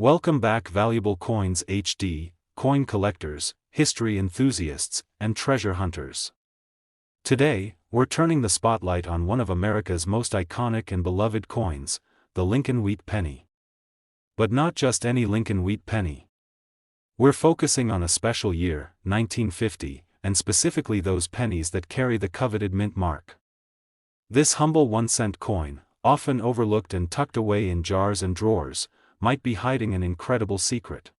Welcome back, valuable coins HD, coin collectors, history enthusiasts, and treasure hunters. Today, we're turning the spotlight on one of America's most iconic and beloved coins, the Lincoln Wheat Penny. But not just any Lincoln Wheat Penny. We're focusing on a special year, 1950, and specifically those pennies that carry the coveted mint mark. This humble 1-cent coin, often overlooked and tucked away in jars and drawers, might be hiding an incredible secret.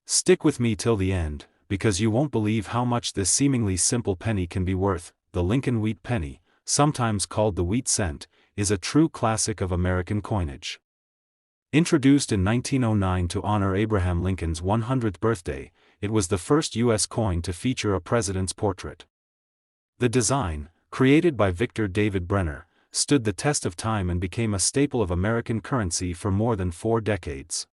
Stick with me till the end, because you won't believe how much this seemingly simple penny can be worth. The Lincoln Wheat Penny, sometimes called the Wheat Cent, is a true classic of American coinage. Introduced in 1909 to honor Abraham Lincoln's 100th birthday, it was the first U.S. coin to feature a president's portrait. The design, created by Victor David Brenner, stood the test of time and became a staple of American currency for more than 4 decades.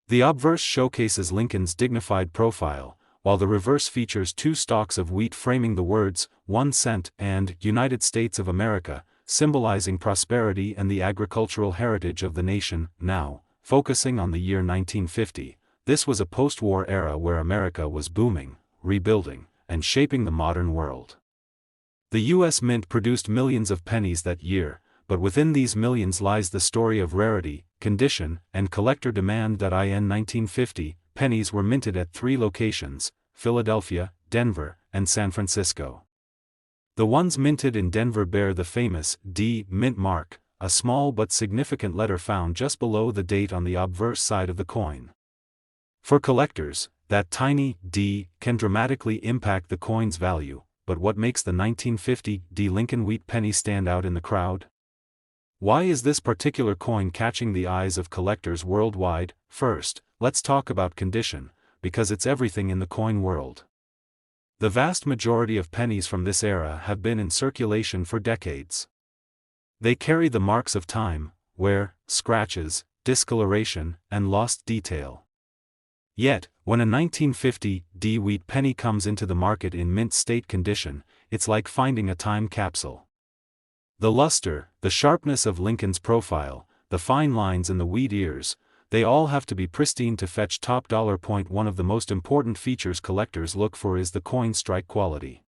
The obverse showcases Lincoln's dignified profile, while the reverse features 2 stalks of wheat framing the words, 1 cent and United States of America, symbolizing prosperity and the agricultural heritage of the nation. Now, focusing on the year 1950, this was a post-war era where America was booming, rebuilding, and shaping the modern world. The U.S. Mint produced millions of pennies that year, but within these millions lies the story of rarity, condition, and collector demand. In 1950, pennies were minted at 3 locations: Philadelphia, Denver, and San Francisco. The ones minted in Denver bear the famous D mint mark, a small but significant letter found just below the date on the obverse side of the coin. For collectors, that tiny D can dramatically impact the coin's value. But what makes the 1950 D Lincoln Wheat Penny stand out in the crowd? Why is this particular coin catching the eyes of collectors worldwide? First, let's talk about condition, because it's everything in the coin world. The vast majority of pennies from this era have been in circulation for decades. They carry the marks of time, wear, scratches, discoloration, and lost detail. Yet, when a 1950 D wheat penny comes into the market in mint state condition, it's like finding a time capsule. The luster, the sharpness of Lincoln's profile, the fine lines in the wheat ears, they all have to be pristine to fetch top dollar. One of the most important features collectors look for is the coin strike quality.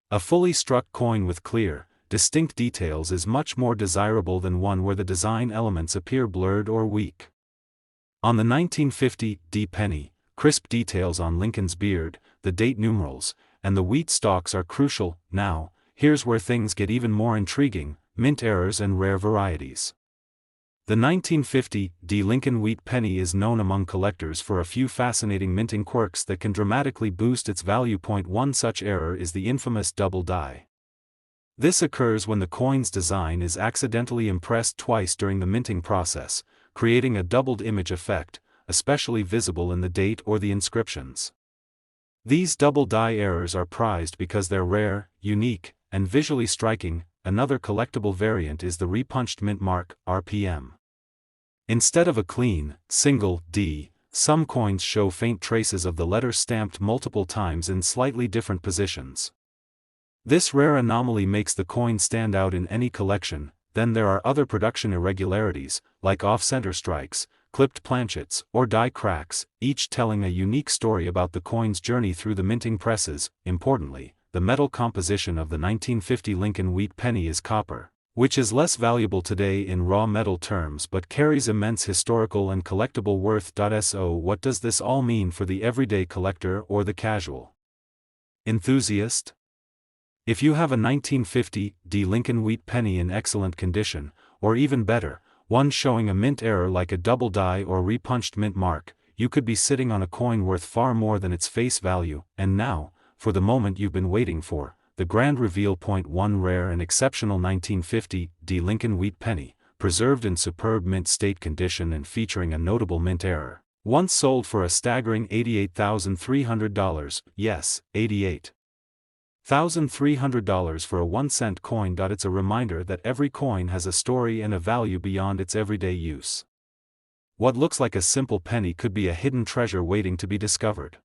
A fully struck coin with clear, distinct details is much more desirable than one where the design elements appear blurred or weak. On the 1950 D penny, crisp details on Lincoln's beard, the date numerals, and the wheat stalks are crucial. Now, here's where things get even more intriguing: mint errors and rare varieties. The 1950 D Lincoln Wheat Penny is known among collectors for a few fascinating minting quirks that can dramatically boost its value. One such error is the infamous double die. This occurs when the coin's design is accidentally impressed twice during the minting process, creating a doubled image effect, especially visible in the date or the inscriptions. These double die errors are prized because they're rare, unique, and visually striking. Another collectible variant is the repunched mint mark, RPM. Instead of a clean, single D, some coins show faint traces of the letter stamped multiple times in slightly different positions. This rare anomaly makes the coin stand out in any collection. Then there are other production irregularities, like off-center strikes, clipped planchets, or die cracks, each telling a unique story about the coin's journey through the minting presses. Importantly, the metal composition of the 1950 Lincoln Wheat Penny is copper, which is less valuable today in raw metal terms but carries immense historical and collectible worth. So what does this all mean for the everyday collector or the casual enthusiast? If you have a 1950 D Lincoln Wheat Penny in excellent condition, or even better, one showing a mint error like a double die or repunched mint mark, you could be sitting on a coin worth far more than its face value. And now, for the moment you've been waiting for, the grand reveal. One rare and exceptional 1950 D Lincoln Wheat Penny, preserved in superb mint state condition and featuring a notable mint error, once sold for a staggering $88,300, yes, $88,300 for a 1-cent coin. It's a reminder that every coin has a story and a value beyond its everyday use. What looks like a simple penny could be a hidden treasure waiting to be discovered.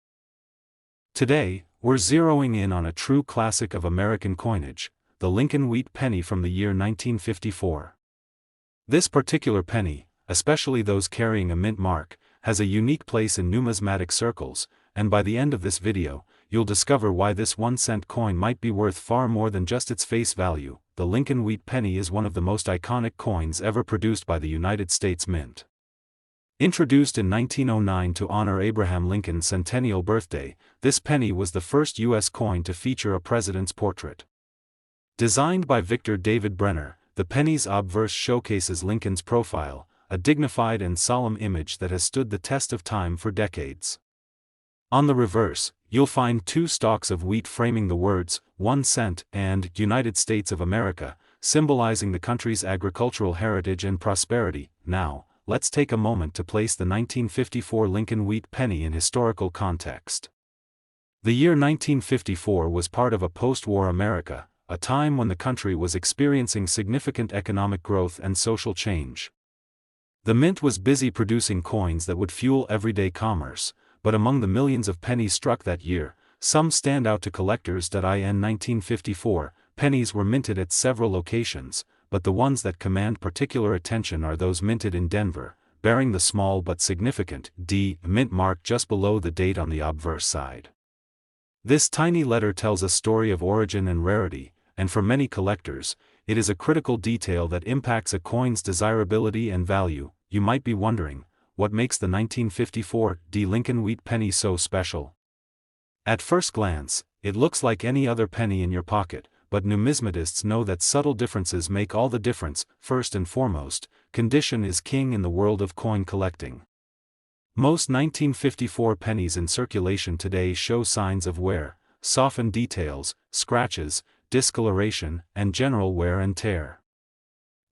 Today, we're zeroing in on a true classic of American coinage, the Lincoln Wheat Penny from the year 1954. This particular penny, especially those carrying a mint mark, has a unique place in numismatic circles, and by the end of this video, you'll discover why this 1-cent coin might be worth far more than just its face value. The Lincoln Wheat Penny is one of the most iconic coins ever produced by the United States Mint. Introduced in 1909 to honor Abraham Lincoln's centennial birthday, this penny was the first U.S. coin to feature a president's portrait. Designed by Victor David Brenner, the penny's obverse showcases Lincoln's profile, a dignified and solemn image that has stood the test of time for decades. On the reverse, you'll find 2 stalks of wheat framing the words, 1 cent, and United States of America, symbolizing the country's agricultural heritage and prosperity. Now, let's take a moment to place the 1954 Lincoln Wheat Penny in historical context. The year 1954 was part of a post-war America, a time when the country was experiencing significant economic growth and social change. The mint was busy producing coins that would fuel everyday commerce, but among the millions of pennies struck that year, some stand out to collectors. In 1954, pennies were minted at several locations, but the ones that command particular attention are those minted in Denver, bearing the small but significant D mint mark just below the date on the obverse side. This tiny letter tells a story of origin and rarity, and for many collectors, it is a critical detail that impacts a coin's desirability and value. You might be wondering, what makes the 1954 D Lincoln Wheat Penny so special? At first glance, it looks like any other penny in your pocket, but numismatists know that subtle differences make all the difference. First and foremost, condition is king in the world of coin collecting. Most 1954 pennies in circulation today show signs of wear, softened details, scratches, discoloration, and general wear and tear.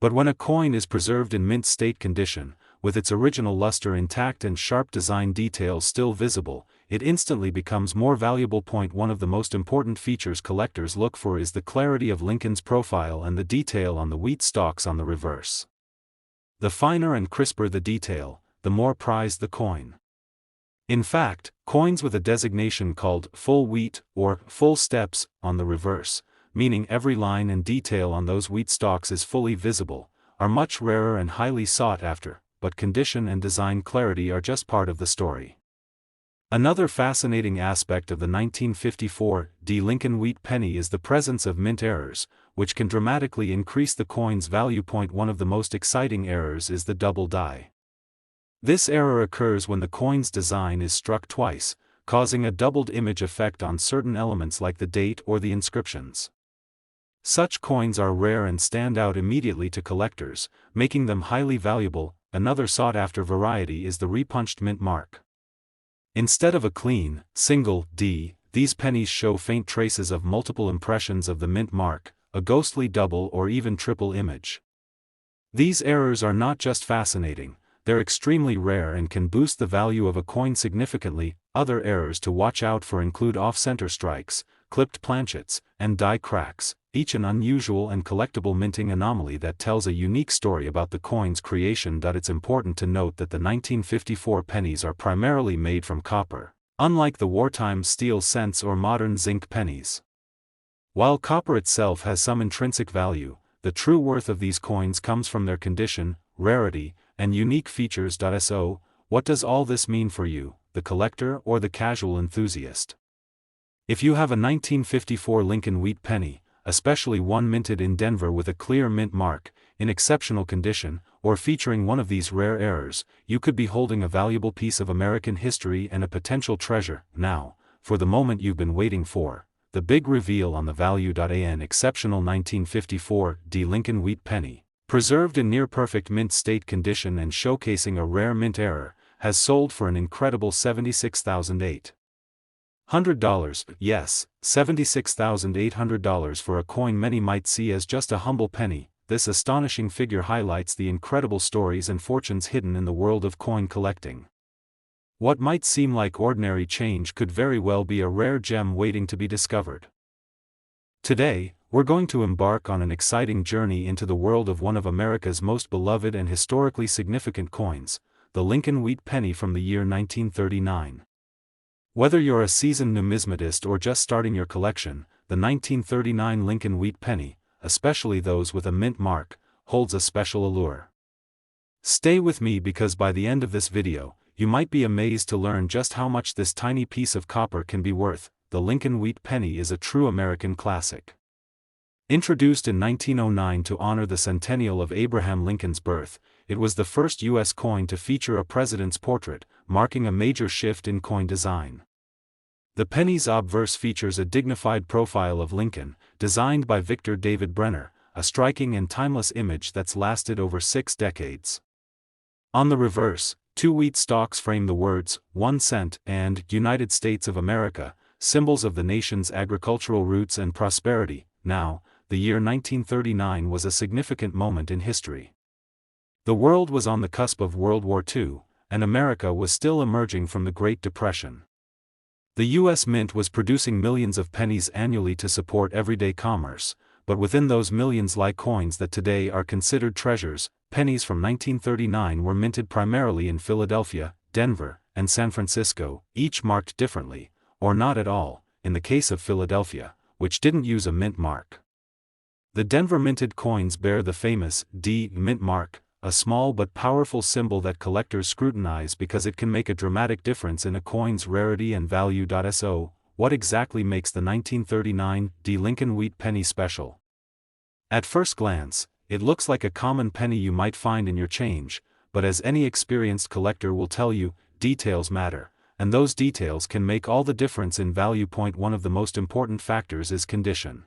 But when a coin is preserved in mint state condition, with its original luster intact and sharp design details still visible, it instantly becomes more valuable. One of the most important features collectors look for is the clarity of Lincoln's profile and the detail on the wheat stalks on the reverse. The finer and crisper the detail, the more prized the coin. In fact, coins with a designation called full wheat or full steps on the reverse, meaning every line and detail on those wheat stalks is fully visible, are much rarer and highly sought after, but condition and design clarity are just part of the story. Another fascinating aspect of the 1954 D Lincoln Wheat Penny is the presence of mint errors, which can dramatically increase the coin's value. One of the most exciting errors is the double die. This error occurs when the coin's design is struck twice, causing a doubled image effect on certain elements like the date or the inscriptions. Such coins are rare and stand out immediately to collectors, making them highly valuable. Another sought-after variety is the repunched mint mark. Instead of a clean, single D, these pennies show faint traces of multiple impressions of the mint mark, a ghostly double or even triple image. These errors are not just fascinating, they're extremely rare and can boost the value of a coin significantly. Other errors to watch out for include off-center strikes, clipped planchets, and die cracks, each an unusual and collectible minting anomaly that tells a unique story about the coin's creation. It's important to note that the 1954 pennies are primarily made from copper, unlike the wartime steel cents or modern zinc pennies. While copper itself has some intrinsic value, the true worth of these coins comes from their condition, rarity, and unique features. So, what does all this mean for you, the collector or the casual enthusiast? If you have a 1954 Lincoln Wheat Penny, especially one minted in Denver with a clear mint mark, in exceptional condition, or featuring one of these rare errors, you could be holding a valuable piece of American history and a potential treasure. Now, for the moment you've been waiting for, the big reveal on the value. An exceptional 1954 D Lincoln Wheat Penny, preserved in near-perfect mint state condition and showcasing a rare mint error, has sold for an incredible $76,800. Yes, $76,800 for a coin many might see as just a humble penny. This astonishing figure highlights the incredible stories and fortunes hidden in the world of coin collecting. What might seem like ordinary change could very well be a rare gem waiting to be discovered. Today, we're going to embark on an exciting journey into the world of one of America's most beloved and historically significant coins, the Lincoln Wheat Penny from the year 1939. Whether you're a seasoned numismatist or just starting your collection, the 1939 Lincoln Wheat Penny, especially those with a mint mark, holds a special allure. Stay with me because by the end of this video, you might be amazed to learn just how much this tiny piece of copper can be worth. The Lincoln Wheat Penny is a true American classic. Introduced in 1909 to honor the centennial of Abraham Lincoln's birth, it was the first U.S. coin to feature a president's portrait, marking a major shift in coin design. The penny's obverse features a dignified profile of Lincoln, designed by Victor David Brenner, a striking and timeless image that's lasted over 6 decades. On the reverse, 2 wheat stalks frame the words, 1 cent, and United States of America, symbols of the nation's agricultural roots and prosperity. Now, the year 1939 was a significant moment in history. The world was on the cusp of World War II, and America was still emerging from the Great Depression. The U.S. Mint was producing millions of pennies annually to support everyday commerce, but within those millions lie coins that today are considered treasures. Pennies from 1939 were minted primarily in Philadelphia, Denver, and San Francisco, each marked differently, or not at all, in the case of Philadelphia, which didn't use a mint mark. The Denver minted coins bear the famous D mint mark, a small but powerful symbol that collectors scrutinize because it can make a dramatic difference in a coin's rarity and value. So, what exactly makes the 1939 D Lincoln Wheat Penny special? At first glance, it looks like a common penny you might find in your change, but as any experienced collector will tell you, details matter, and those details can make all the difference in value. One of the most important factors is condition.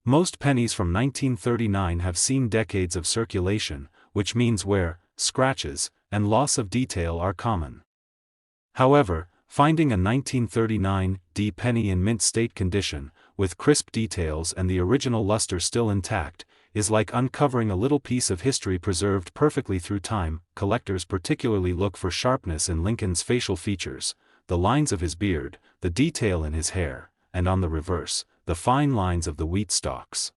Most pennies from 1939 have seen decades of circulation, which means wear, scratches, and loss of detail are common. However, finding a 1939 D penny in mint state condition, with crisp details and the original luster still intact, is like uncovering a little piece of history preserved perfectly through time. Collectors particularly look for sharpness in Lincoln's facial features, the lines of his beard, the detail in his hair, and on the reverse, the fine lines of the wheat stalks.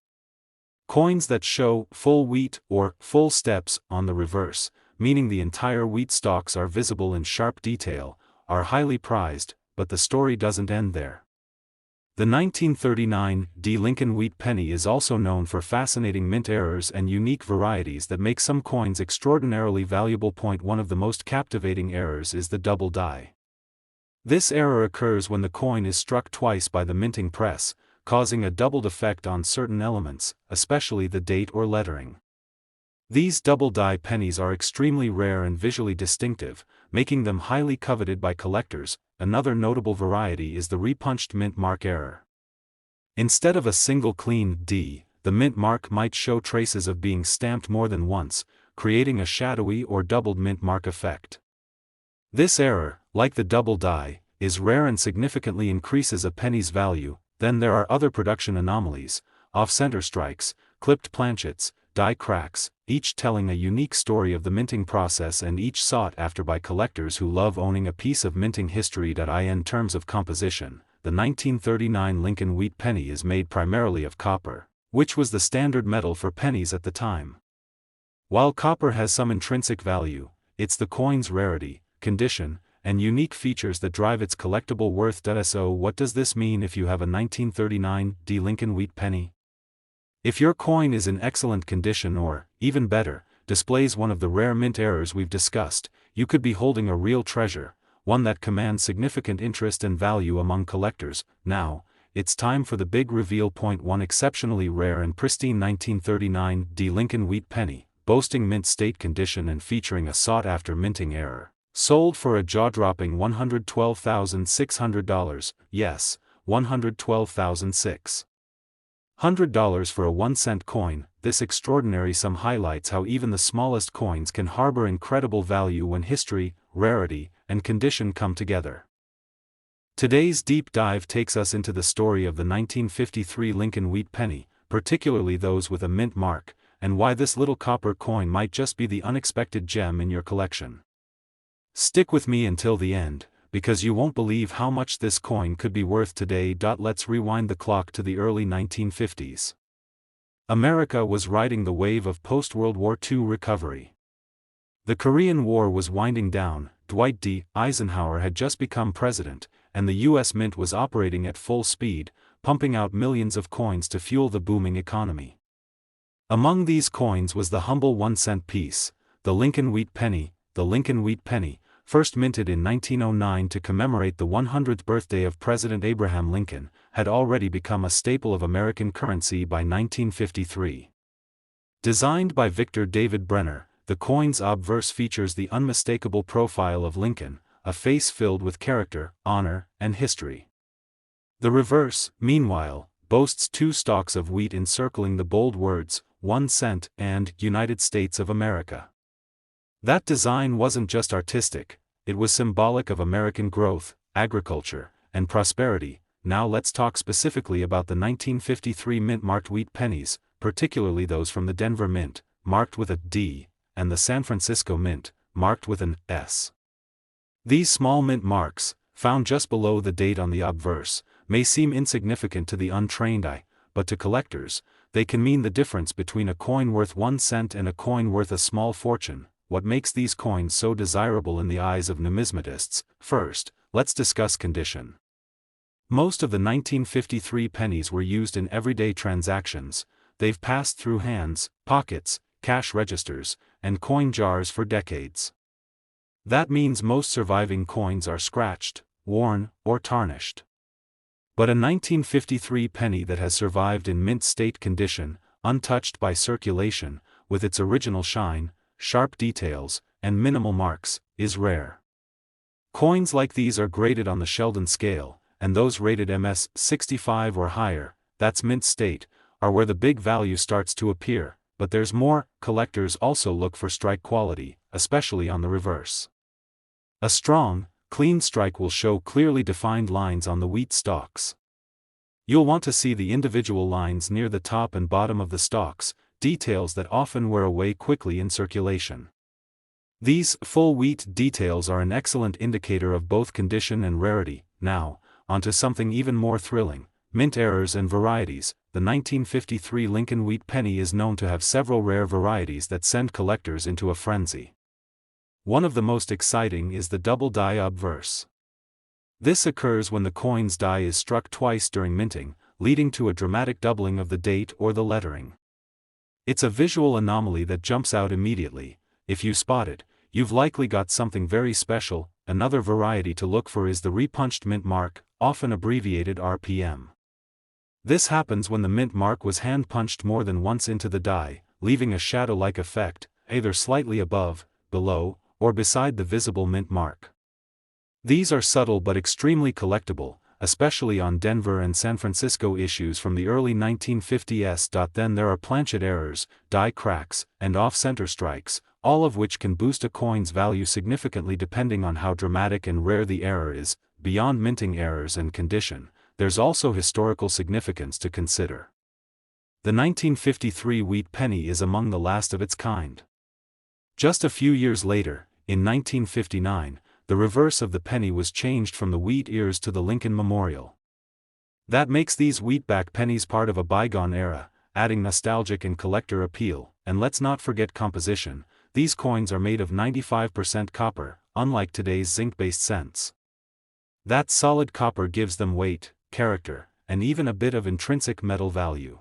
Coins that show full wheat or full steps on the reverse, meaning the entire wheat stalks are visible in sharp detail, are highly prized, but the story doesn't end there. The 1939 D Lincoln Wheat Penny is also known for fascinating mint errors and unique varieties that make some coins extraordinarily valuable. One of the most captivating errors is the double die. This error occurs when the coin is struck twice by the minting press, causing a doubled effect on certain elements, especially the date or lettering. These double die pennies are extremely rare and visually distinctive, making them highly coveted by collectors. Another notable variety is the repunched mint mark error. Instead of a single clean D, the mint mark might show traces of being stamped more than once, creating a shadowy or doubled mint mark effect. This error, like the double die, is rare and significantly increases a penny's value. Then there are other production anomalies, off-center strikes, clipped planchets, die cracks, each telling a unique story of the minting process and each sought after by collectors who love owning a piece of minting history. In terms of composition, the 1939 Lincoln Wheat Penny is made primarily of copper, which was the standard metal for pennies at the time. While copper has some intrinsic value, it's the coin's rarity, condition, and unique features that drive its collectible worth. So what does this mean if you have a 1939 D Lincoln Wheat Penny? If your coin is in excellent condition or, even better, displays one of the rare mint errors we've discussed, you could be holding a real treasure, one that commands significant interest and value among collectors. Now, it's time for the big reveal. One exceptionally rare and pristine 1939 D Lincoln Wheat Penny, boasting mint state condition and featuring a sought-after minting error, sold for a jaw-dropping $112,600, yes, $112,600 for a 1-cent coin. This extraordinary sum highlights how even the smallest coins can harbor incredible value when history, rarity, and condition come together. Today's deep dive takes us into the story of the 1953 Lincoln Wheat Penny, particularly those with a mint mark, and why this little copper coin might just be the unexpected gem in your collection. Stick with me until the end, because you won't believe how much this coin could be worth today. Let's rewind the clock to the early 1950s. America was riding the wave of post-World War II recovery. The Korean War was winding down, Dwight D. Eisenhower had just become president, and the U.S. Mint was operating at full speed, pumping out millions of coins to fuel the booming economy. Among these coins was the humble 1-cent piece, the Lincoln Wheat Penny. The Lincoln Wheat Penny, first minted in 1909 to commemorate the 100th birthday of President Abraham Lincoln, had already become a staple of American currency by 1953. Designed by Victor David Brenner, the coin's obverse features the unmistakable profile of Lincoln, a face filled with character, honor, and history. The reverse, meanwhile, boasts two stalks of wheat encircling the bold words, 1 cent and United States of America. That design wasn't just artistic, it was symbolic of American growth, agriculture, and prosperity. Now let's talk specifically about the 1953 mint-marked wheat pennies, particularly those from the Denver Mint, marked with a D, and the San Francisco Mint, marked with an S. These small mint marks, found just below the date on the obverse, may seem insignificant to the untrained eye, but to collectors, they can mean the difference between a coin worth 1 cent and a coin worth a small fortune. What makes these coins so desirable in the eyes of numismatists? First, let's discuss condition. Most of the 1953 pennies were used in everyday transactions. They've passed through hands, pockets, cash registers, and coin jars for decades. That means most surviving coins are scratched, worn, or tarnished. But a 1953 penny that has survived in mint state condition, untouched by circulation, with its original shine, sharp details, and minimal marks, is rare. Coins like these are graded on the Sheldon scale, and those rated MS 65 or higher, that's mint state, are where the big value starts to appear. But there's more. Collectors also look for strike quality, especially on the reverse. A strong, clean strike will show clearly defined lines on the wheat stalks. You'll want to see the individual lines near the top and bottom of the stalks, details that often wear away quickly in circulation. These full wheat details are an excellent indicator of both condition and rarity. Now, onto something even more thrilling, mint errors and varieties. The 1953 Lincoln Wheat Penny is known to have several rare varieties that send collectors into a frenzy. One of the most exciting is the double die obverse. This occurs when the coin's die is struck twice during minting, leading to a dramatic doubling of the date or the lettering. It's a visual anomaly that jumps out immediately. If you spot it, you've likely got something very special. Another variety to look for is the repunched mint mark, often abbreviated RPM. This happens when the mint mark was hand-punched more than once into the die, leaving a shadow-like effect, either slightly above, below, or beside the visible mint mark. These are subtle but extremely collectible, especially on Denver and San Francisco issues from the early 1950s. Then there are planchet errors, die cracks, and off-center strikes, all of which can boost a coin's value significantly depending on how dramatic and rare the error is. Beyond minting errors and condition, there's also historical significance to consider. The 1953 wheat penny is among the last of its kind. Just a few years later, in 1959, the reverse of the penny was changed from the wheat ears to the Lincoln Memorial. That makes these wheatback pennies part of a bygone era, adding nostalgic and collector appeal. And let's not forget composition. These coins are made of 95% copper, unlike today's zinc-based cents. That solid copper gives them weight, character, and even a bit of intrinsic metal value.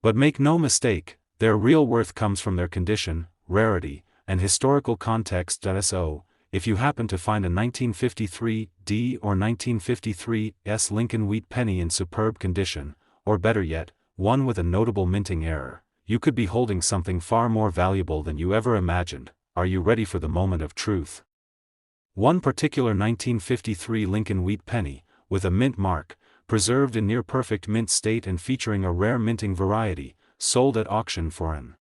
But make no mistake, their real worth comes from their condition, rarity, and historical context. So, if you happen to find a 1953 D or 1953 S Lincoln Wheat Penny in superb condition, or better yet, one with a notable minting error, you could be holding something far more valuable than you ever imagined. Are you ready for the moment of truth? One particular 1953 Lincoln Wheat Penny, with a mint mark, preserved in near-perfect mint state and featuring a rare minting variety, sold at auction for an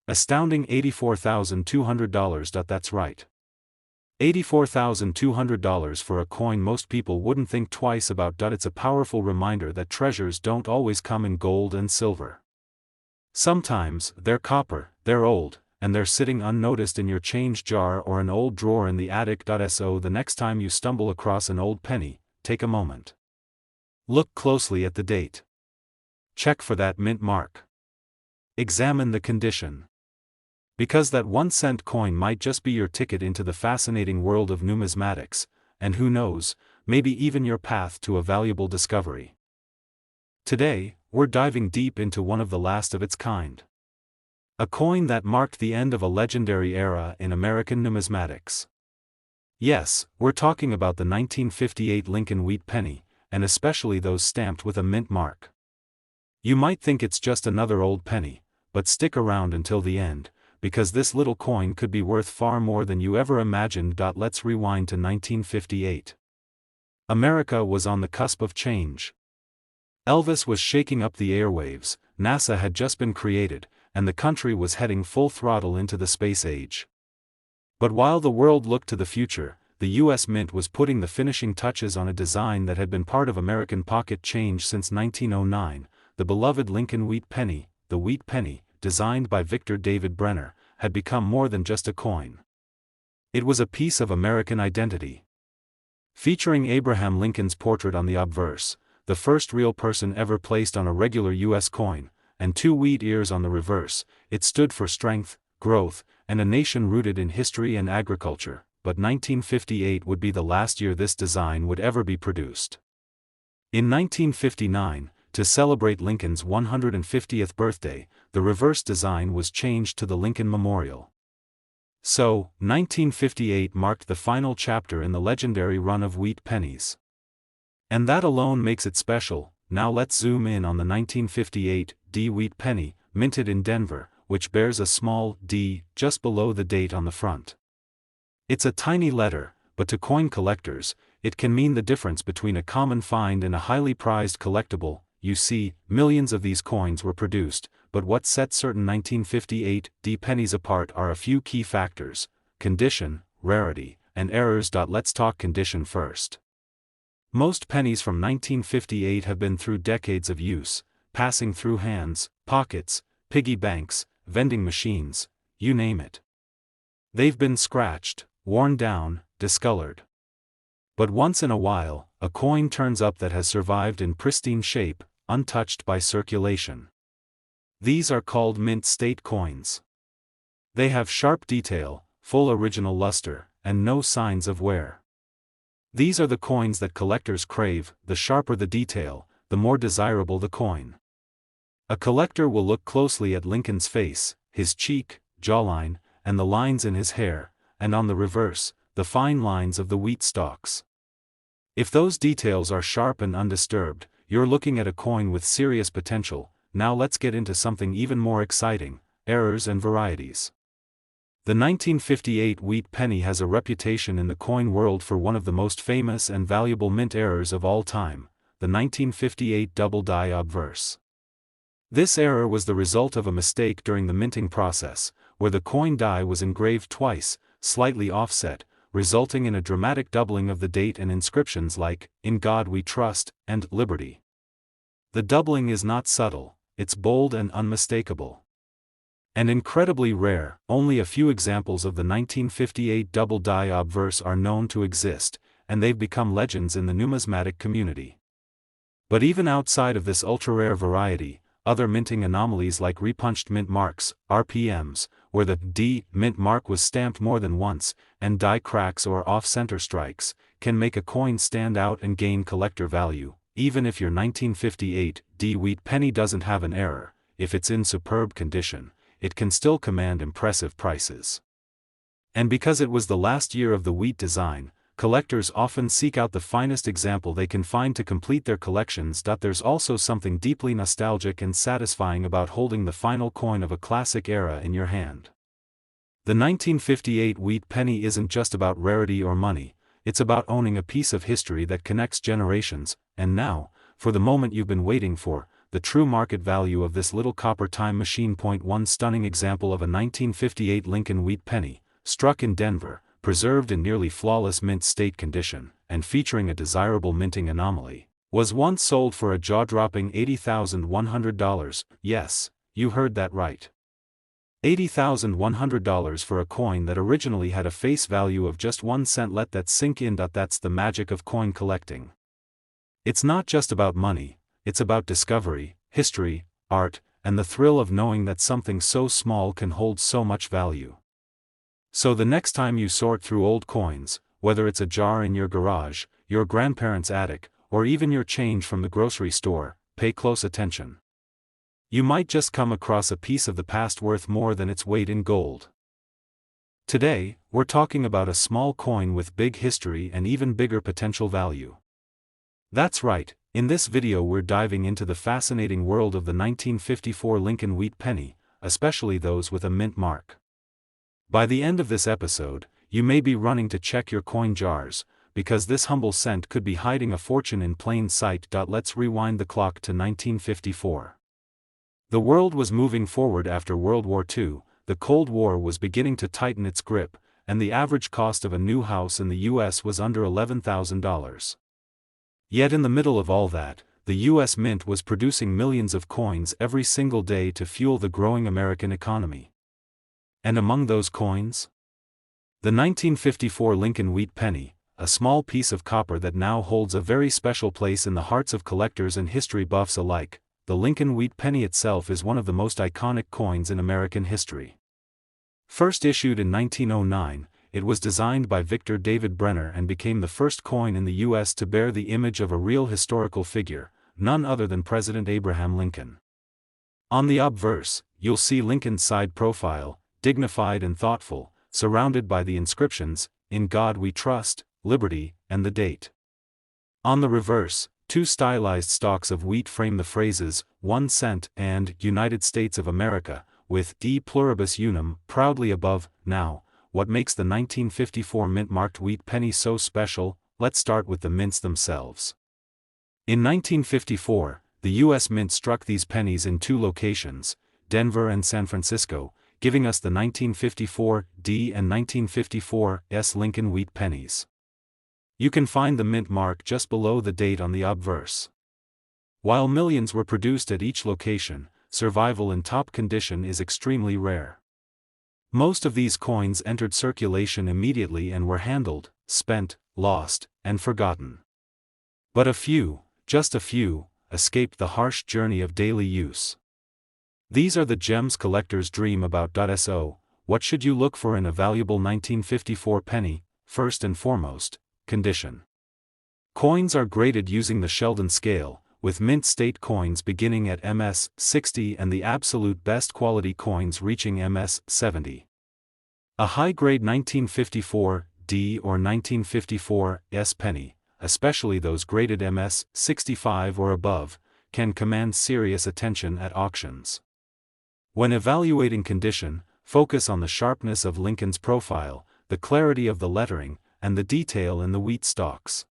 astounding $84,200. That's right. $84,200 for a coin most people wouldn't think twice about. It's a powerful reminder that treasures don't always come in gold and silver. Sometimes, they're copper, they're old, and they're sitting unnoticed in your change jar or an old drawer in the attic. So the next time you stumble across an old penny, take a moment. Look closely at the date. Check for that mint mark. Examine the condition. Because that 1-cent coin might just be your ticket into the fascinating world of numismatics, and who knows, maybe even your path to a valuable discovery. Today, we're diving deep into one of the last of its kind. A coin that marked the end of a legendary era in American numismatics. Yes, we're talking about the 1958 Lincoln Wheat Penny, and especially those stamped with a mint mark. You might think it's just another old penny, but stick around until the end, because this little coin could be worth far more than you ever imagined. Let's rewind to 1958. America was on the cusp of change. Elvis was shaking up the airwaves, NASA had just been created, and the country was heading full throttle into the space age. But while the world looked to the future, the U.S. Mint was putting the finishing touches on a design that had been part of American pocket change since 1909, the beloved Lincoln Wheat Penny. The Wheat Penny, designed by Victor David Brenner, had become more than just a coin. It was a piece of American identity. Featuring Abraham Lincoln's portrait on the obverse, the first real person ever placed on a regular U.S. coin, and 2 wheat ears on the reverse, it stood for strength, growth, and a nation rooted in history and agriculture. But 1958 would be the last year this design would ever be produced. In 1959, to celebrate Lincoln's 150th birthday, the reverse design was changed to the Lincoln Memorial. So, 1958 marked the final chapter in the legendary run of wheat pennies. And that alone makes it special. Now let's zoom in on the 1958 D Wheat Penny, minted in Denver, which bears a small D just below the date on the front. It's a tiny letter, but to coin collectors, it can mean the difference between a common find and a highly prized collectible. You see, millions of these coins were produced, but what set certain 1958 D pennies apart are a few key factors: condition, rarity, and errors. Let's talk condition first. Most pennies from 1958 have been through decades of use, passing through hands, pockets, piggy banks, vending machines, you name it. They've been scratched, worn down, discolored. But once in a while, a coin turns up that has survived in pristine shape, untouched by circulation. These are called mint state coins. They have sharp detail, full original luster, and no signs of wear. These are the coins that collectors crave. The sharper the detail, the more desirable the coin. A collector will look closely at Lincoln's face, his cheek, jawline, and the lines in his hair, and on the reverse, the fine lines of the wheat stalks. If those details are sharp and undisturbed, you're looking at a coin with serious potential. Now let's get into something even more exciting: errors and varieties. The 1958 wheat penny has a reputation in the coin world for one of the most famous and valuable mint errors of all time, the 1958 double die obverse. This error was the result of a mistake during the minting process, where the coin die was engraved twice, slightly offset, resulting in a dramatic doubling of the date and inscriptions like, "In God We Trust," and "Liberty." The doubling is not subtle, it's bold and unmistakable. And incredibly rare. Only a few examples of the 1958 double die obverse are known to exist, and they've become legends in the numismatic community. But even outside of this ultra-rare variety, other minting anomalies like repunched mint marks, RPMs, where the D mint mark was stamped more than once, and die cracks or off-center strikes, can make a coin stand out and gain collector value. Even if your 1958 D wheat penny doesn't have an error, if it's in superb condition, it can still command impressive prices. And because it was the last year of the wheat design, collectors often seek out the finest example they can find to complete their collections. There's also something deeply nostalgic and satisfying about holding the final coin of a classic era in your hand. The 1958 wheat penny isn't just about rarity or money, it's about owning a piece of history that connects generations. And now, for the moment you've been waiting for, the true market value of this little copper time machine. One stunning example of a 1958 Lincoln wheat penny, struck in Denver, preserved in nearly flawless mint state condition, and featuring a desirable minting anomaly, was once sold for a jaw-dropping $80,100. Yes, you heard that right. $80,100 for a coin that originally had a face value of just 1 cent. Let that sink in. That's the magic of coin collecting. It's not just about money, it's about discovery, history, art, and the thrill of knowing that something so small can hold so much value. So the next time you sort through old coins, whether it's a jar in your garage, your grandparents' attic, or even your change from the grocery store, pay close attention. You might just come across a piece of the past worth more than its weight in gold. Today, we're talking about a small coin with big history and even bigger potential value. That's right, in this video we're diving into the fascinating world of the 1954 Lincoln wheat penny, especially those with a mint mark. By the end of this episode, you may be running to check your coin jars, because this humble cent could be hiding a fortune in plain sight. Let's rewind the clock to 1954. The world was moving forward after World War II, the Cold War was beginning to tighten its grip, and the average cost of a new house in the US was under $11,000. Yet in the middle of all that, the US Mint was producing millions of coins every single day to fuel the growing American economy. And among those coins? The 1954 Lincoln wheat penny, a small piece of copper that now holds a very special place in the hearts of collectors and history buffs alike. The Lincoln wheat penny itself is one of the most iconic coins in American history. First issued in 1909, it was designed by Victor David Brenner and became the first coin in the U.S. to bear the image of a real historical figure, none other than President Abraham Lincoln. On the obverse, you'll see Lincoln's side profile, dignified and thoughtful, surrounded by the inscriptions, "In God We Trust," "Liberty," and the date. On the reverse, two stylized stalks of wheat frame the phrases, "1 cent" and "United States of America," with "De Pluribus Unum" proudly above. Now, what makes the 1954 mint-marked wheat penny so special? Let's start with the mints themselves. In 1954, the U.S. Mint struck these pennies in two locations, Denver and San Francisco, giving us the 1954 D and 1954 S Lincoln wheat pennies. You can find the mint mark just below the date on the obverse. While millions were produced at each location, survival in top condition is extremely rare. Most of these coins entered circulation immediately and were handled, spent, lost, and forgotten. But a few, just a few, escaped the harsh journey of daily use. These are the gems collectors dream about. So, what should you look for in a valuable 1954 penny? First and foremost, condition. Coins are graded using the Sheldon scale, with mint state coins beginning at MS 60 and the absolute best quality coins reaching MS 70. A high-grade 1954 D or 1954 S penny, especially those graded MS 65 or above, can command serious attention at auctions. When evaluating condition, focus on the sharpness of Lincoln's profile, the clarity of the lettering, and the detail in the wheat stalks.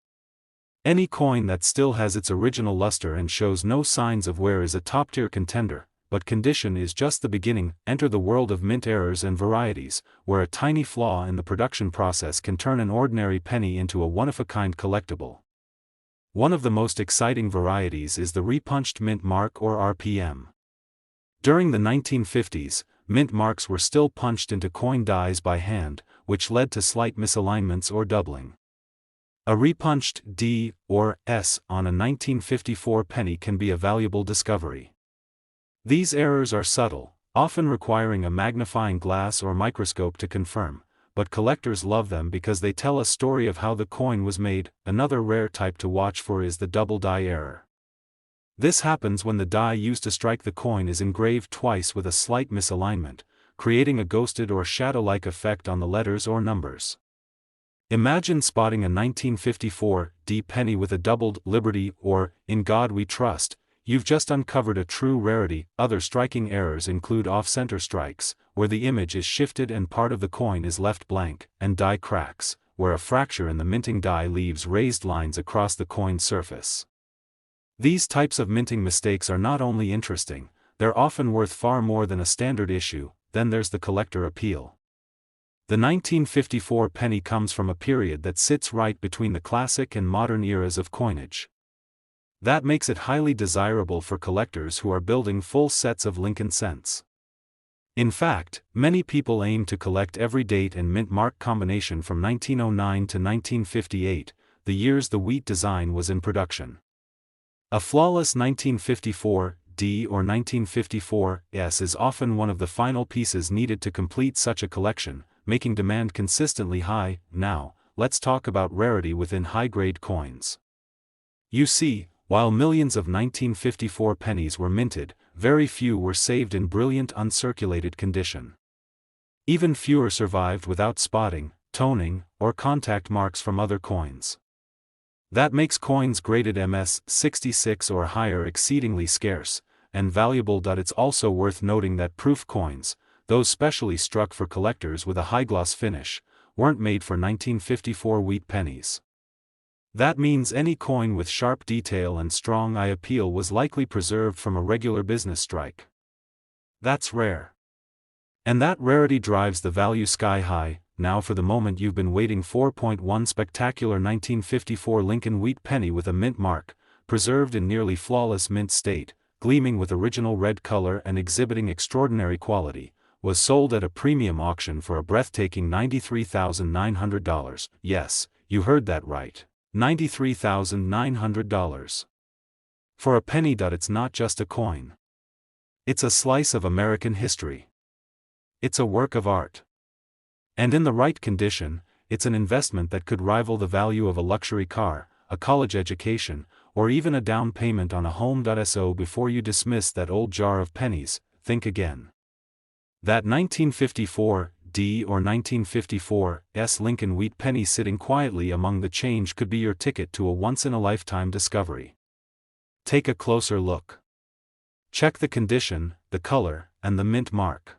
Any coin that still has its original luster and shows no signs of wear is a top-tier contender, but condition is just the beginning. Enter the world of mint errors and varieties, where a tiny flaw in the production process can turn an ordinary penny into a one-of-a-kind collectible. One of the most exciting varieties is the repunched mint mark or RPM. During the 1950s, mint marks were still punched into coin dies by hand, which led to slight misalignments or doubling. A repunched D or S on a 1954 penny can be a valuable discovery. These errors are subtle, often requiring a magnifying glass or microscope to confirm, but collectors love them because they tell a story of how the coin was made. Another rare type to watch for is the double die error. This happens when the die used to strike the coin is engraved twice with a slight misalignment, creating a ghosted or shadow-like effect on the letters or numbers. Imagine spotting a 1954 D penny with a doubled "Liberty" or "In God We Trust." You've just uncovered a true rarity. Other striking errors include off-center strikes, where the image is shifted and part of the coin is left blank, and die cracks, where a fracture in the minting die leaves raised lines across the coin's surface. These types of minting mistakes are not only interesting, they're often worth far more than a standard issue. Then there's the collector appeal. The 1954 penny comes from a period that sits right between the classic and modern eras of coinage. That makes it highly desirable for collectors who are building full sets of Lincoln cents. In fact, many people aim to collect every date and mint mark combination from 1909 to 1958, the years the wheat design was in production. A flawless 1954 D or 1954 S is often one of the final pieces needed to complete such a collection, making demand consistently high. Now, let's talk about rarity within high-grade coins. You see, while millions of 1954 pennies were minted, very few were saved in brilliant uncirculated condition. Even fewer survived without spotting, toning, or contact marks from other coins. That makes coins graded MS-66 or higher exceedingly scarce and valuable. It's also worth noting that proof coins, those specially struck for collectors with a high-gloss finish, weren't made for 1954 wheat pennies. That means any coin with sharp detail and strong eye appeal was likely preserved from a regular business strike. That's rare. And that rarity drives the value sky high. Now for the moment you've been waiting for. One spectacular 1954 Lincoln wheat penny with a mint mark, preserved in nearly flawless mint state, gleaming with original red color and exhibiting extraordinary quality, was sold at a premium auction for a breathtaking $93,900. Yes, you heard that right. $93,900. For a penny. It's not just a coin. It's a slice of American history. It's a work of art. And in the right condition, it's an investment that could rival the value of a luxury car, a college education, or even a down payment on a home. So before you dismiss that old jar of pennies, think again. That 1954 D or 1954 S Lincoln wheat penny sitting quietly among the change could be your ticket to a once-in-a-lifetime discovery. Take a closer look. Check the condition, the color, and the mint mark.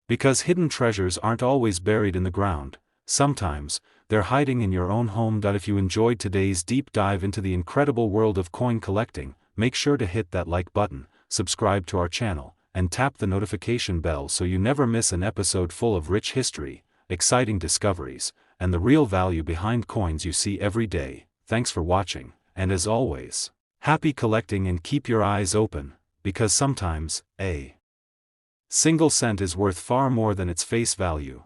Because hidden treasures aren't always buried in the ground, sometimes, they're hiding in your own home. If you enjoyed today's deep dive into the incredible world of coin collecting, make sure to hit that like button, subscribe to our channel, and tap the notification bell so you never miss an episode full of rich history, exciting discoveries, and the real value behind coins you see every day. Thanks for watching, and as always, happy collecting and keep your eyes open, because sometimes, a single cent is worth far more than its face value.